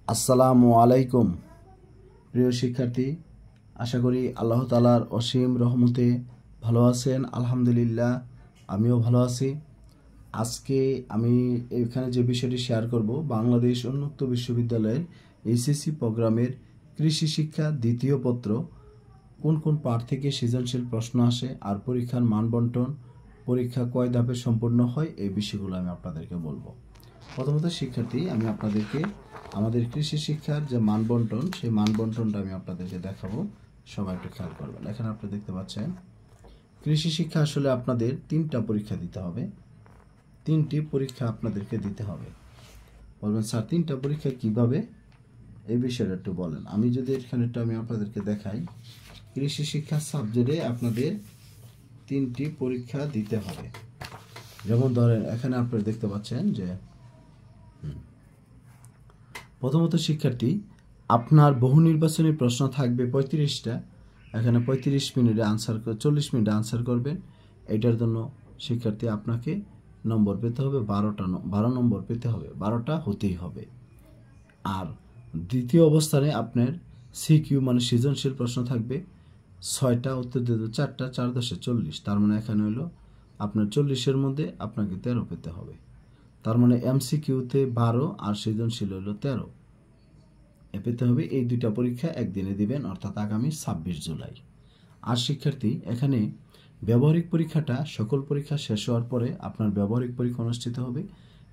আসসালামু আলাইকুম প্রিয় শিক্ষার্থী, আশা করি আল্লাহ তাআলার অসীম রহমতে ভালো আছেন। আলহামদুলিল্লাহ, আমিও ভালো আছি। আজকে আমি এখানে যে বিষয়টি শেয়ার করব, বাংলাদেশ উন্মুক্ত বিশ্ববিদ্যালয়ের এইচএসসি প্রোগ্রামের কৃষি শিক্ষা দ্বিতীয় পত্র কোন কোন পাঠ থেকে সৃজনশীল প্রশ্ন আসে আর পরীক্ষার মান বন্টন, পরীক্ষা কয় ধাপে সম্পূর্ণ হয়, এই বিষয়গুলো আমি আপনাদেরকে বলবো। প্রথমত শিক্ষার্থী, আমি আপনাদেরকে আমাদের কৃষি শিক্ষার যে মান বন্টন, সেই মান বন্টনটা আমি আপনাদেরকে দেখাবো। সবাই একটু খেয়াল করবেন। এখানে আপনি দেখতে পাচ্ছেন কৃষি শিক্ষা আসলে আপনাদের 3টা পরীক্ষা দিতে হবে। 3টি পরীক্ষা আপনাদেরকে দিতে হবে। বলবেন স্যার 3টা পরীক্ষা কিভাবে, এই বিষয়টা একটু বলেন। আমি যদি এখানে একটু আমি আপনাদেরকে দেখাই, কৃষি শিক্ষা সাবজেক্টে আপনাদের 3টি পরীক্ষা দিতে হবে। যেমন ধরেন এখানে আপনারা দেখতে পাচ্ছেন যে প্রথমত শিক্ষার্থী, আপনার বহু নির্বাচনী প্রশ্ন থাকবে 35টা। এখানে 35 মিনিটে আনসার, 40 মিনিটে আনসার করবেন। এটার জন্য শিক্ষার্থী আপনাকে নম্বর পেতে হবে 12 নম্বর পেতে হবে, 12টা হতেই হবে। আর দ্বিতীয় অবস্থানে আপনার সিকিউ মানে সৃজনশীল প্রশ্ন থাকবে 6টা, উত্তর দিতে 4টা, 4 10 40। তার মানে এখানে হলো আপনার 40-এর মধ্যে আপনাকে 13 পেতে হবে। তার মানে এমসিকিউতে 12 আর সৃজনশীল হলো 13 পেতে হবে। এই 2টা পরীক্ষা একদিনে দিবেন, অর্থাৎ আগামী 26 জুলাই। আর শিক্ষার্থী, এখানে ব্যবহারিক পরীক্ষাটা সকল পরীক্ষা শেষ হওয়ার পরে আপনার ব্যবহারিক পরীক্ষা অনুষ্ঠিত হবে।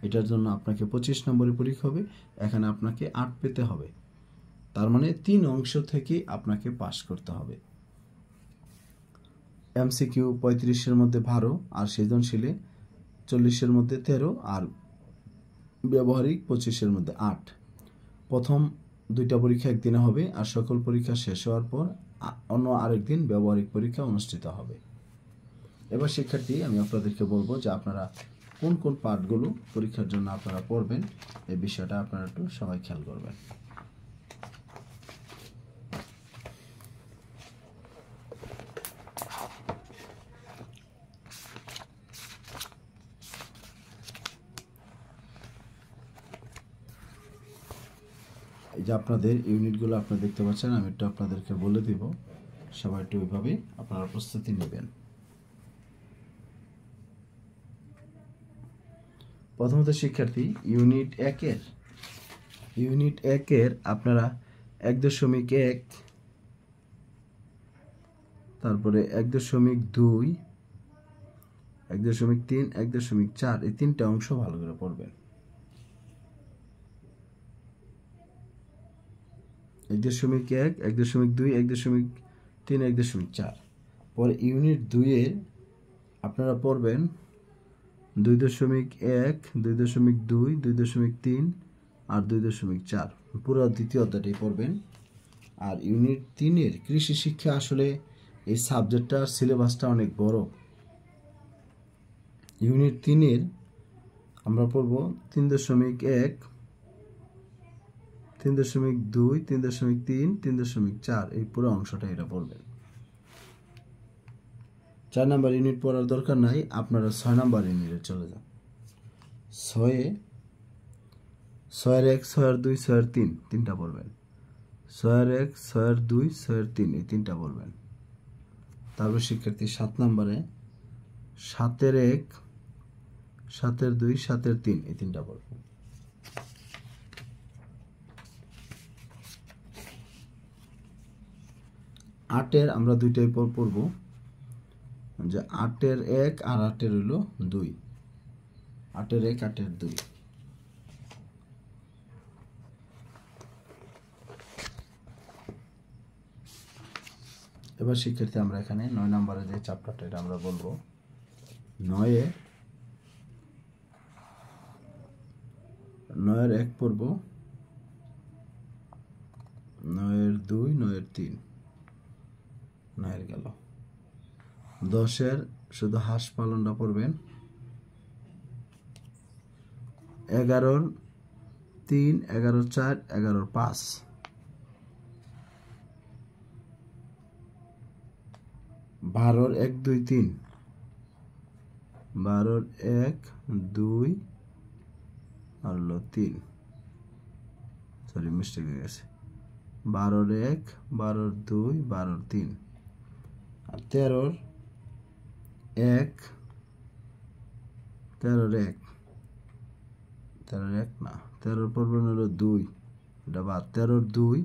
এটার জন্য আপনাকে 25 নম্বরের পরীক্ষা হবে। এখানে আপনাকে 8 পেতে হবে। তার মানে 3 অংশ থেকে আপনাকে পাস করতে হবে। এমসিকিউ 35-এর মধ্যে 12 আর সৃজনশীলে 40-এর মধ্যে 13 আর ব্যবহারিক 25-এর মধ্যে 8। প্রথম 2টা পরীক্ষা একদিনে হবে, আর সকল পরীক্ষা শেষ হওয়ার পর অন্য আরেকদিন ব্যবহারিক পরীক্ষা অনুষ্ঠিত হবে। এবার শিক্ষার্থী, আমি আপনাদেরকে বলবো যে আপনারা কোন কোন পাঠগুলো পরীক্ষার জন্য আপনারা পড়বেন, এই বিষয়টা আপনারা একটু সবাই খেয়াল করবেন। এই যে আপনাদের ইউনিটগুলো আপনারা দেখতে পাচ্ছেন, আমি একটু আপনাদেরকে বলে দিব, সবাই একটু ওইভাবে আপনারা প্রস্তুতি নেবেন। প্রথমত শিক্ষার্থী, ইউনিট 1-এর আপনারা 1.1, তারপরে 1.2, 1.3, 1.4 এই 3টা অংশ ভালো করে পড়বেন। 1.1, 1.2, 1.3, 1.4। পরে ইউনিট 2-এর আপনারা পড়বেন 2.1, 2.2, 2.3 আর 2.4, পুরো দ্বিতীয় অধ্যায়টাই পড়বেন। আর ইউনিট 3-এর কৃষি শিক্ষা, আসলে এই সাবজেক্টটার সিলেবাসটা অনেক বড়। ইউনিট 3-এর আমরা পড়ব 3.1, 3.2, 3.3, 3.4 এই পুরো অংশটা এটা পড়বেন। 4 নাম্বার ইউনিট পড়ার দরকার নাই, আপনারা 6 নাম্বার ইউনিটে চলে যান। 6-এর 1, 6-এর 2, 6-এর 3 তিনটা পড়বেন। 6-এর 1, 6-এর 2, 6-এর 3 এই তিনটা পড়বেন। তারপর শিক্ষার্থী 7 নাম্বারে 7-এর 1, 7-এর 2, 7-এর 3 এই তিনটা পড়বেন। 8-এর আমরা 2টাই পড়ব, যে 8-এর 1 আর 8-এর হলো 2, 8-এর 1, 8-এর 2। এবার শিক্ষার্থী, আমরা এখানে 9 নম্বরের যে চ্যাপ্টারটা এটা আমরা বলবো। 9-এর 1 পড়ব, 9-এর 2, 9-এর 3, 9-এর গেল। 10-এর শুধু হাঁস পালনটা পড়বেন। 11-র 3, 11-র 4, 11-র 5। 12-র 1, 2, 3, 12-র 1, 2 আর হলো 3, সরি মিস্টেক হয়ে গেছে, 12-র 1, 12-র 2, 12-র 3, আর 13-র 1, 13-র 1, 13-র 1 না, 13-র পর হলো 2, এটা বাদ, 13-র 2,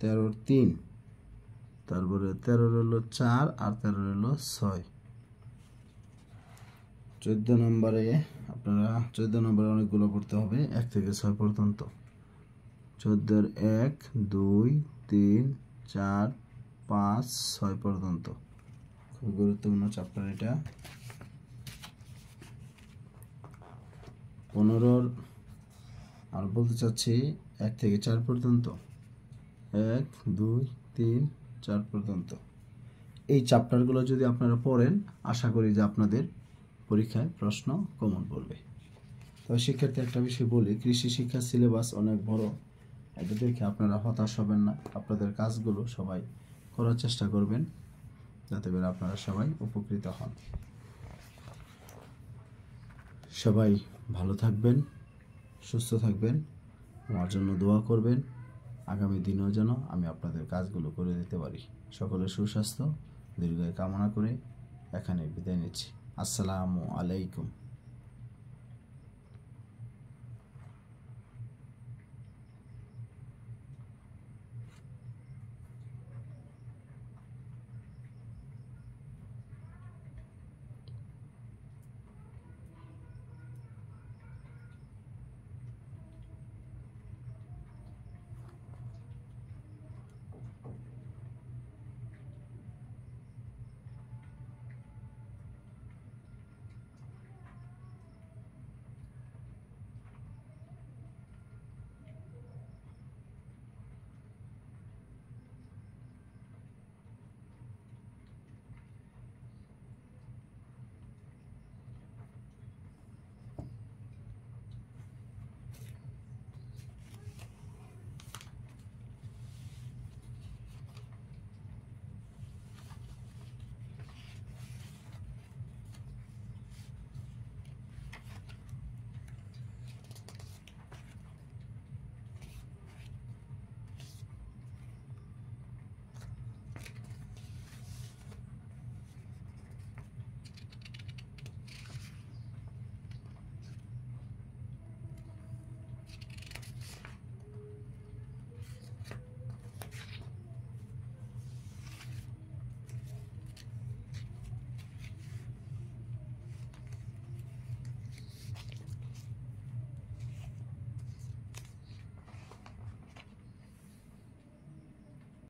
13-র 3, তারপরে 13-র হলো 4 আর 13-র হলো 6। 14 নম্বরে আপনারা 14 নম্বরে অনেকগুলো পড়তে হবে 1 থেকে 6 পর্যন্ত। 14-র 1, 2, 3, 4, 5, 6 পর্যন্ত খুব গুরুত্বপূর্ণ চ্যাপ্টার এটা। 15-র আর বলতে চাচ্ছি 1 থেকে 4 পর্যন্ত, 1, 2, 3, 4 পর্যন্ত। এই চ্যাপ্টারগুলো যদি আপনারা পড়েন আশা করি যে আপনাদের পরীক্ষায় প্রশ্ন কমন পড়বে। তবে শিক্ষার্থী একটা বিষয় বলি, কৃষি শিক্ষার সিলেবাস অনেক বড়, এটা দেখে আপনারা হতাশ হবেন না। আপনাদের কাজগুলো সবাই করার চেষ্টা করবেন যাতে করে আপনারা সবাই উপকৃত হন। সবাই ভালো থাকবেন, সুস্থ থাকবেন, আমার জন্য দোয়া করবেন। আগামী দিনেও যেন আমি আপনাদের কাজগুলো করে দিতে পারি। সকলের সুস্বাস্থ্য দীর্ঘায়ু কামনা করে এখানে বিদায় নিচ্ছি। আসসালামু আলাইকুম।